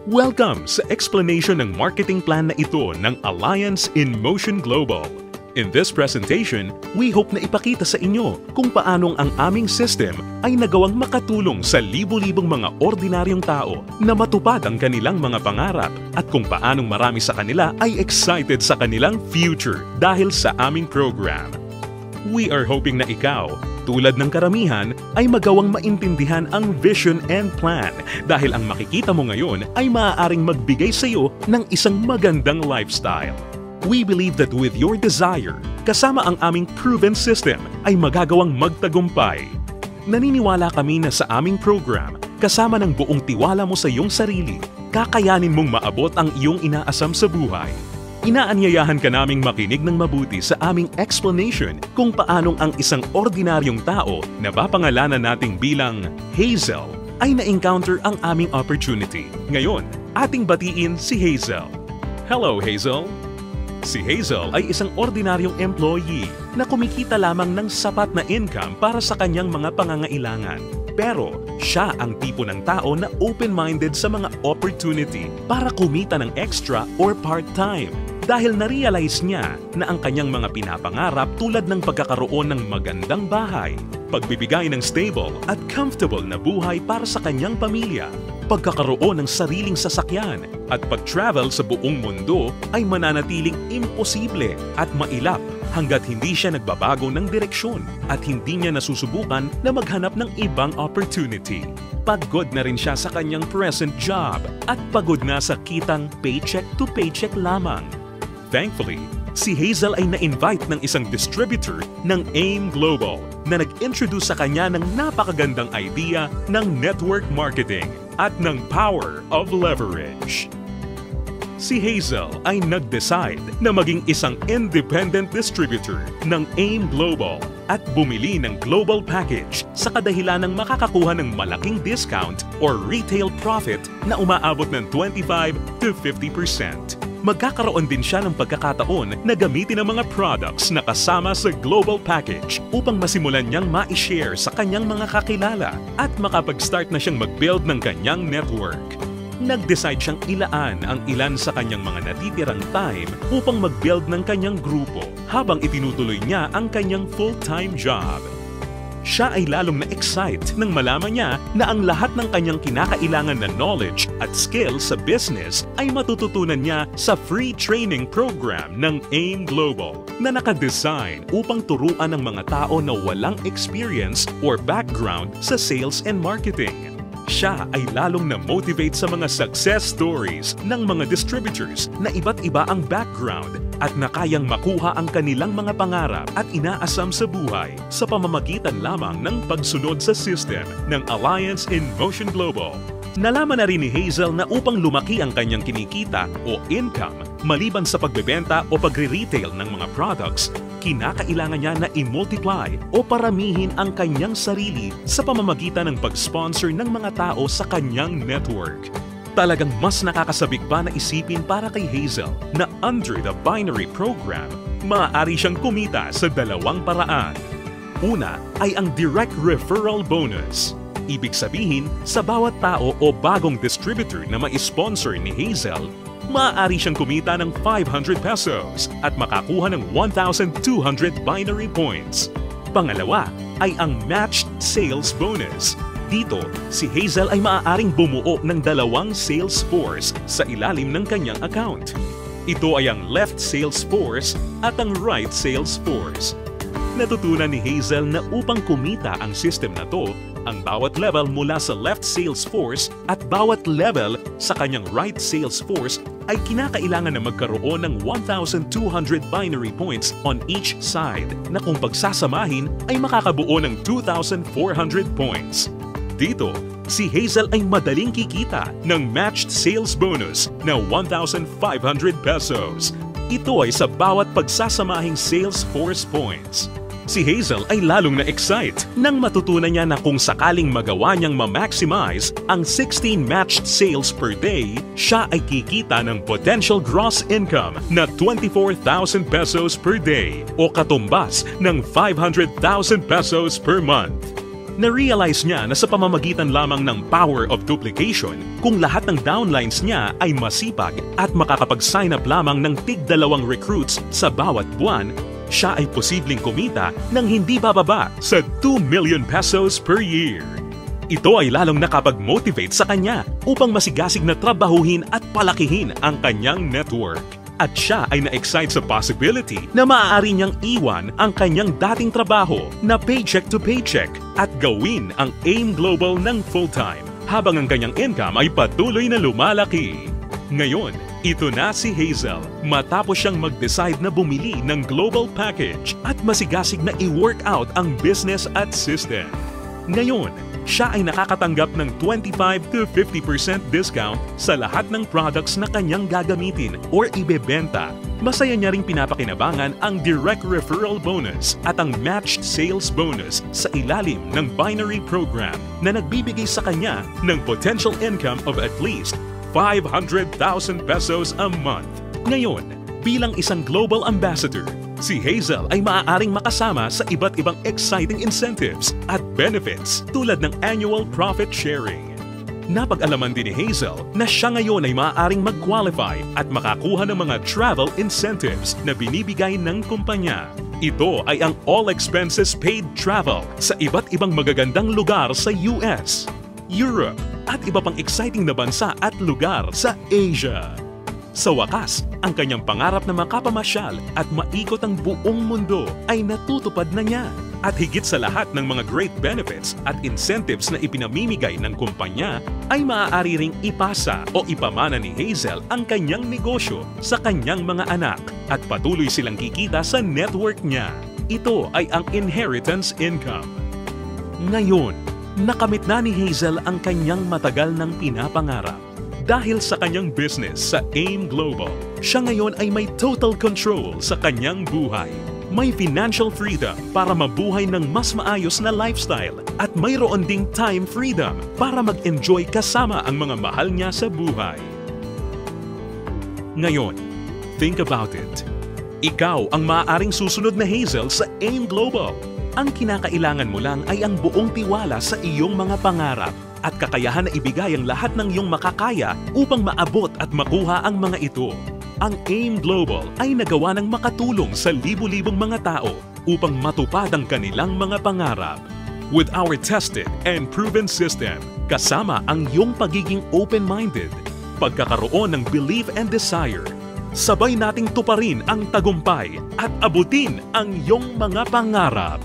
Welcome sa explanation ng marketing plan na ito ng Alliance in Motion Global. In this presentation, we hope na ipakita sa inyo kung paanong ang aming system ay nagawang makatulong sa libo-libong mga ordinaryong tao na matupad ang kanilang mga pangarap at kung paanong marami sa kanila ay excited sa kanilang future dahil sa aming program. We are hoping na ikaw, tulad ng karamihan, ay magawang maintindihan ang vision and plan dahil ang makikita mo ngayon ay maaaring magbigay sa iyo ng isang magandang lifestyle. We believe that with your desire, kasama ang aming proven system ay magagawang magtagumpay. Naniniwala kami na sa aming program, kasama ng buong tiwala mo sa iyong sarili, kakayanin mong maabot ang iyong inaasam sa buhay. Inaanyayahan ka naming makinig ng mabuti sa aming explanation kung paanong ang isang ordinaryong tao na papangalanan nating bilang Hazel ay na-encounter ang aming opportunity. Ngayon, ating batiin si Hazel. Hello, Hazel! Si Hazel ay isang ordinaryong employee na kumikita lamang ng sapat na income para sa kanyang mga pangangailangan. Pero siya ang tipo ng tao na open-minded sa mga opportunity para kumita ng extra or part-time dahil na-realize niya na ang kanyang mga pinapangarap tulad ng pagkakaroon ng magandang bahay, pagbibigay ng stable at comfortable na buhay para sa kanyang pamilya, pagkakaroon ng sariling sasakyan at pag-travel sa buong mundo ay mananatiling imposible at mailap hanggat hindi siya nagbabago ng direksyon at hindi niya nasusubukan na maghanap ng ibang opportunity. Pagod na rin siya sa kanyang present job at pagod na sa kitang paycheck to paycheck lamang. Thankfully, si Hazel ay na-invite ng isang distributor ng AIM Global na nag-introduce sa kanya ng napakagandang idea ng network marketing at ng power of leverage. Si Hazel ay nag-decide na maging isang independent distributor ng AIM Global at bumili ng global package sa kadahilan ng makakakuha ng malaking discount or retail profit na umaabot ng 25 to 50%. Magkakaroon din siya ng pagkakataon na gamitin ang mga products na kasama sa global package upang masimulan niyang ma-share sa kanyang mga kakilala at makapag-start na siyang mag-build ng kanyang network. Nag-decide siyang ilaan ang ilan sa kanyang mga natitirang time upang mag-build ng kanyang grupo habang itinutuloy niya ang kanyang full-time job. Siya ay lalong na-excite nang malaman niya na ang lahat ng kanyang kinakailangan na knowledge at skills sa business ay matututunan niya sa free training program ng AIM Global na nakadesign upang turuan ng mga tao na walang experience or background sa sales and marketing. Siya ay lalong na-motivate sa mga success stories ng mga distributors na iba't iba ang background at na kayang makuha ang kanilang mga pangarap at inaasam sa buhay sa pamamagitan lamang ng pagsunod sa system ng Alliance in Motion Global. Nalaman na rin ni Hazel na upang lumaki ang kanyang kinikita o income maliban sa pagbebenta o pagre-retail ng mga products, kinakailangan niya na i-multiply o paramihin ang kanyang sarili sa pamamagitan ng pag-sponsor ng mga tao sa kanyang network. Talagang mas nakakasabik pa na isipin para kay Hazel na under the binary program, maaari siyang kumita sa dalawang paraan. Una ay ang direct referral bonus. Ibig sabihin, sa bawat tao o bagong distributor na ma-sponsor ni Hazel, maaari siyang kumita ng 500 pesos at makakuha ng 1,200 binary points. Pangalawa ay ang matched sales bonus. Dito, si Hazel ay maaaring bumuo ng dalawang sales force sa ilalim ng kanyang account. Ito ay ang left sales force at ang right sales force. Natutunan ni Hazel na upang kumita ang system na to, ang bawat level mula sa left sales force at bawat level sa kanyang right sales force ay kinakailangan na magkaroon ng 1,200 binary points on each side na kung pagsasamahin ay makakabuo ng 2,400 points. Dito, si Hazel ay madaling kikita ng matched sales bonus na 1,500 pesos. Ito ay sa bawat pagsasamahing sales force points. Si Hazel ay lalong na-excite nang matutunan niya na kung sakaling magawa niyang ma-maximize ang 16 matched sales per day, siya ay kikita ng potential gross income na 24,000 pesos per day o katumbas ng 500,000 pesos per month. Na-realize niya na sa pamamagitan lamang ng power of duplication, kung lahat ng downlines niya ay masipag at makakapag-sign up lamang ng tig-2 recruits sa bawat buwan, siya ay posibleng kumita ng hindi bababa sa 2 million pesos per year. Ito ay lalong nakapag-motivate sa kanya upang masigasig na trabahuhin at palakihin ang kanyang network. At siya ay na-excite sa possibility na maaari niyang iwan ang kanyang dating trabaho na paycheck to paycheck at gawin ang AIM Global ng full-time habang ang kanyang income ay patuloy na lumalaki. Ngayon, ito na si Hazel matapos siyang mag-decide na bumili ng global package at masigasig na i-work out ang business at system. Ngayon, siya ay nakakatanggap ng 25 to 50% discount sa lahat ng products na kanyang gagamitin or ibebenta. Masaya niya ring pinapakinabangan ang direct referral bonus at ang matched sales bonus sa ilalim ng binary program na nagbibigay sa kanya ng potential income of at least 500,000 pesos a month. Ngayon, bilang isang global ambassador, si Hazel ay maaaring makasama sa iba't ibang exciting incentives at benefits tulad ng annual profit sharing. Napag-alaman din ni Hazel na siya ngayon ay maaaring mag-qualify at makakuha ng mga travel incentives na binibigay ng kumpanya. Ito ay ang all expenses paid travel sa iba't ibang magagandang lugar sa US, Europe, at iba pang exciting na bansa at lugar sa Asia. Sa wakas, ang kanyang pangarap na makapamasyal at maikot ang buong mundo ay natutupad na niya. At higit sa lahat ng mga great benefits at incentives na ipinamimigay ng kumpanya, ay maaari ring ipasa o ipamana ni Hazel ang kanyang negosyo sa kanyang mga anak at patuloy silang kikita sa network niya. Ito ay ang inheritance income. Ngayon, nakamit na ni Hazel ang kanyang matagal ng pinapangarap. Dahil sa kanyang business sa AIM Global, siya ngayon ay may total control sa kanyang buhay. May financial freedom para mabuhay ng mas maayos na lifestyle at mayroon ding time freedom para mag-enjoy kasama ang mga mahal niya sa buhay. Ngayon, think about it. Ikaw ang maaaring susunod na Hazel sa AIM Global. Ang kinakailangan mo lang ay ang buong tiwala sa iyong mga pangarap at kakayahan na ibigay ang lahat ng iyong makakaya upang maabot at makuha ang mga ito. Ang AIM Global ay nagawa ng makatulong sa libu-libong mga tao upang matupad ang kanilang mga pangarap. With our tested and proven system, kasama ang iyong pagiging open-minded, pagkakaroon ng belief and desire, sabay nating tuparin ang tagumpay at abutin ang iyong mga pangarap.